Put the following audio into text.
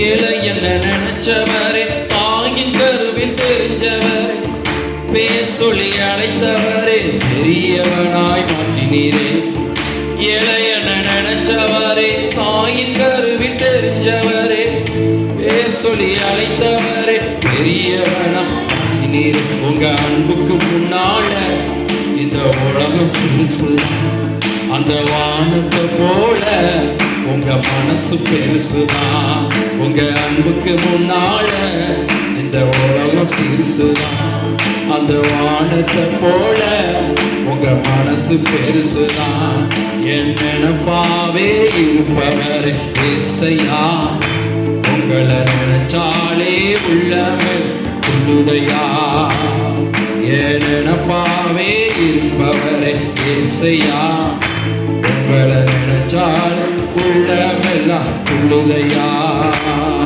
ஏழை என்ன நினைச்சவரே, தாயின் கருவில் தெரிஞ்சவரே, பேர் சொல்லி அழைத்தவரே, பெரியவனாய் மாற்றினீரே. ஏழை என்ன நினைச்சவரே, தாயின் கருவில் தெரிஞ்சவரே, பேர் சொல்லி அழைத்தவரே, பெரியவனாய் மாற்றினீரே. உங்க அன்புக்கு முன்னால இந்த உலகம் சிறுசு, அந்த வானத்தை போல உங்க மனசு பெருசுதான். உங்க அன்புக்கு முன்னால இந்த உலகம் சிறுசுதான், அந்த வானத்தை போல உங்க மனசு பெருசுதான். என் நினைப்பாவே இருப்பவரே இயேசையா, உங்களை நினைச்சாலே உள்ளமே துள்ளுதையா. என் நினைப்பாவே இருப்பவரே இயேசையா, உங்களை நினைச்சால் உள்ளமெல்லாம் துள்ளுதையா.